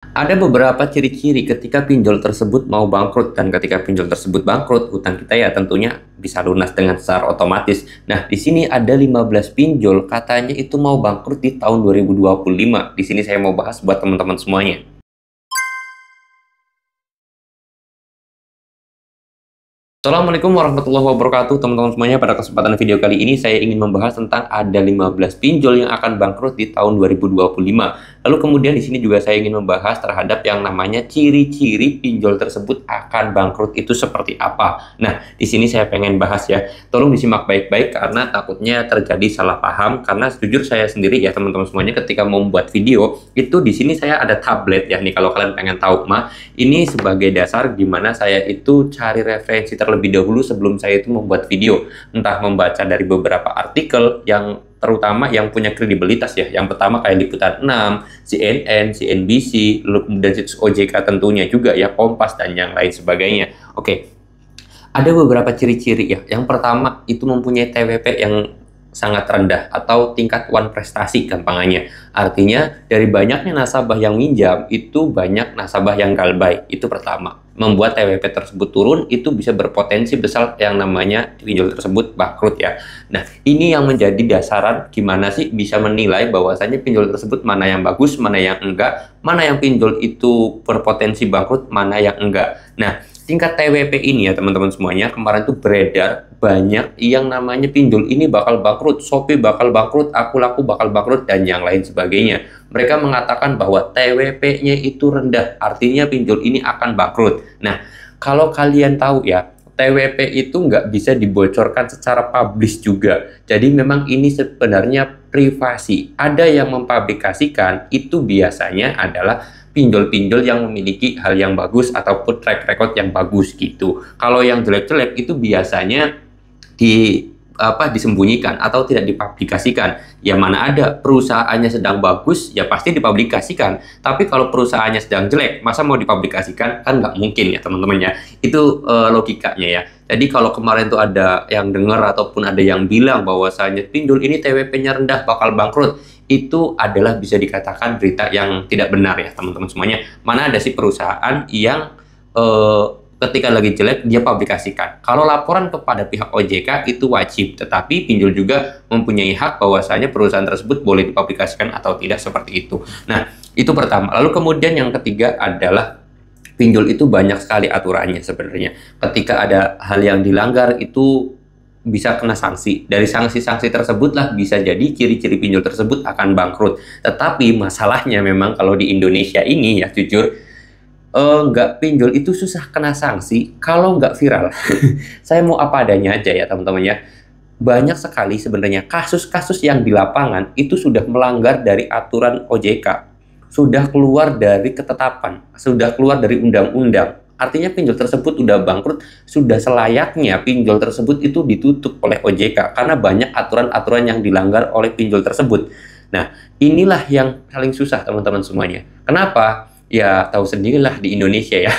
Ada beberapa ciri-ciri ketika pinjol tersebut mau bangkrut, dan ketika pinjol tersebut bangkrut, hutang kita ya tentunya bisa lunas dengan secara otomatis. Nah, di sini ada 15 pinjol katanya itu mau bangkrut di tahun 2025. Di sini saya mau bahas buat teman-teman semuanya. Assalamualaikum warahmatullahi wabarakatuh teman-teman semuanya. Pada kesempatan video kali ini saya ingin membahas tentang ada 15 pinjol yang akan bangkrut di tahun 2025. Lalu kemudian di sini juga saya ingin membahas terhadap yang namanya ciri-ciri pinjol tersebut akan bangkrut itu seperti apa. Nah, di sini saya pengen bahas ya. Tolong disimak baik-baik karena takutnya terjadi salah paham, karena jujur saya sendiri ya teman-teman semuanya ketika mau membuat video itu di sini saya ada tablet ya nih, kalau kalian pengen tahu mah ini sebagai dasar gimana saya itu cari referensi terlebih dahulu sebelum saya itu membuat video, entah membaca dari beberapa artikel yang terutama yang punya kredibilitas ya. Yang pertama kayak Liputan 6, CNN, CNBC, lalu kemudian situs OJK tentunya juga ya, Kompas dan yang lain sebagainya. Oke. Ada beberapa ciri-ciri ya. Yang pertama itu mempunyai TWP yang sangat rendah atau tingkat wan prestasi gampangannya. Artinya dari banyaknya nasabah yang minjam itu banyak nasabah yang galbay. Itu pertama. Membuat TWP tersebut turun itu bisa berpotensi besar yang namanya pinjol tersebut bangkrut ya. Nah, ini yang menjadi dasaran gimana sih bisa menilai bahwasanya pinjol tersebut mana yang bagus, mana yang enggak, mana yang pinjol itu berpotensi bangkrut, mana yang enggak. Nah, tingkat TWP ini ya teman-teman semuanya, kemarin tuh beredar banyak yang namanya pinjol ini bakal bangkrut, Shopee bakal bangkrut, Aku Laku bakal bangkrut, dan yang lain sebagainya. Mereka mengatakan bahwa TWP-nya itu rendah, artinya pinjol ini akan bangkrut. Nah, kalau kalian tahu ya, TWP itu nggak bisa dibocorkan secara publish juga. Jadi memang ini sebenarnya privasi. Ada yang mempublikasikan, itu biasanya adalah pinjol-pinjol yang memiliki hal yang bagus ataupun track record yang bagus gitu. Kalau yang jelek-jelek itu biasanya disembunyikan atau tidak dipublikasikan. Ya mana ada perusahaannya sedang bagus ya pasti dipublikasikan. Tapi kalau perusahaannya sedang jelek masa mau dipublikasikan, kan nggak mungkin ya teman-teman ya. Itu logikanya ya. Jadi kalau kemarin tuh ada yang dengar ataupun ada yang bilang bahwasanya pinjol ini TWP-nya rendah bakal bangkrut, itu adalah bisa dikatakan berita yang tidak benar ya teman-teman semuanya. Mana ada sih perusahaan yang ketika lagi jelek dia publikasikan. Kalau laporan kepada pihak OJK itu wajib, tetapi pinjol juga mempunyai hak bahwasanya perusahaan tersebut boleh dipublikasikan atau tidak, seperti itu. Nah, itu pertama. Lalu kemudian yang ketiga adalah pinjol itu banyak sekali aturannya sebenarnya. Ketika ada hal yang dilanggar itu bisa kena sanksi. Dari sanksi-sanksi tersebutlah bisa jadi ciri-ciri pinjol tersebut akan bangkrut. Tetapi masalahnya memang kalau di Indonesia ini ya jujur, nggak pinjol itu susah kena sanksi kalau nggak viral. Saya mau apa adanya aja ya teman-teman ya. Banyak sekali sebenarnya kasus-kasus yang di lapangan itu sudah melanggar dari aturan OJK, sudah keluar dari ketetapan, sudah keluar dari undang-undang. Artinya pinjol tersebut udah bangkrut, sudah selayaknya pinjol tersebut itu ditutup oleh OJK karena banyak aturan-aturan yang dilanggar oleh pinjol tersebut. Nah, inilah yang paling susah teman-teman semuanya. Kenapa? Ya tahu sendirilah di Indonesia ya.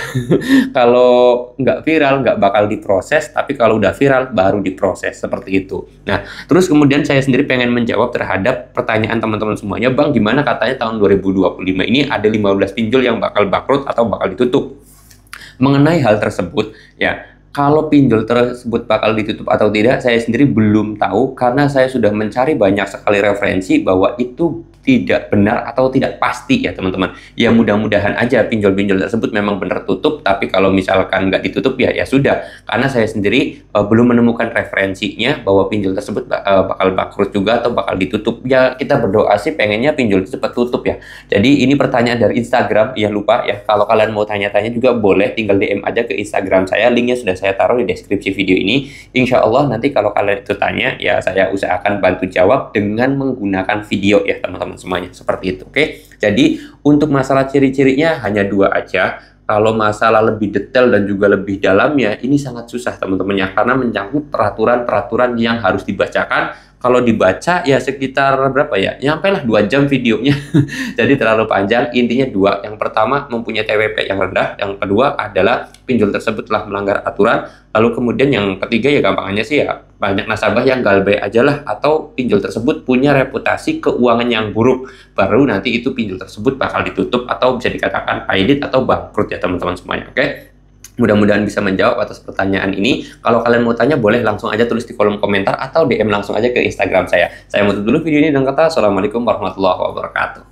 Kalau nggak viral nggak bakal diproses, tapi kalau udah viral baru diproses, seperti itu. Nah, terus kemudian saya sendiri pengen menjawab terhadap pertanyaan teman-teman semuanya. Bang, gimana katanya tahun 2025 ini ada 15 pinjol yang bakal bangkrut atau bakal ditutup? Mengenai hal tersebut ya, kalau pinjol tersebut bakal ditutup atau tidak, saya sendiri belum tahu karena saya sudah mencari banyak sekali referensi bahwa itu tidak benar atau tidak pasti ya teman-teman. Ya mudah-mudahan aja pinjol-pinjol tersebut memang benar tutup, tapi kalau misalkan nggak ditutup ya ya sudah. Karena saya sendiri belum menemukan referensinya bahwa pinjol tersebut bakal bangkrut juga atau bakal ditutup. Ya kita berdoa sih pengennya pinjol itu cepat tutup ya. Jadi ini pertanyaan dari Instagram, ya lupa ya. Kalau kalian mau tanya-tanya juga boleh tinggal DM aja ke Instagram saya, linknya sudah saya taruh di deskripsi video ini. Insya Allah nanti kalau kalian itu tanya ya saya usahakan bantu jawab dengan menggunakan video ya teman-teman semuanya, seperti itu. Oke, jadi untuk masalah ciri-cirinya hanya dua aja. Kalau masalah lebih detail dan juga lebih dalamnya ini sangat susah teman-teman ya, karena menyangkut peraturan-peraturan yang harus dibacakan, kalau dibaca ya sekitar berapa ya? Nyampe lah 2 jam videonya. Jadi terlalu panjang. Intinya dua. Yang pertama mempunyai TWP yang rendah. Yang kedua adalah pinjol tersebut telah melanggar aturan. Lalu kemudian yang ketiga ya gampangannya sih ya banyak nasabah yang galbay aja lah, atau pinjol tersebut punya reputasi keuangan yang buruk. Baru nanti itu pinjol tersebut bakal ditutup atau bisa dikatakan pailit atau bangkrut ya teman-teman semuanya. Oke? Mudah-mudahan bisa menjawab atas pertanyaan ini. Kalau kalian mau tanya, boleh langsung aja tulis di kolom komentar atau DM langsung aja ke Instagram saya. Saya tutup dulu video ini dengan kata Assalamualaikum warahmatullahi wabarakatuh.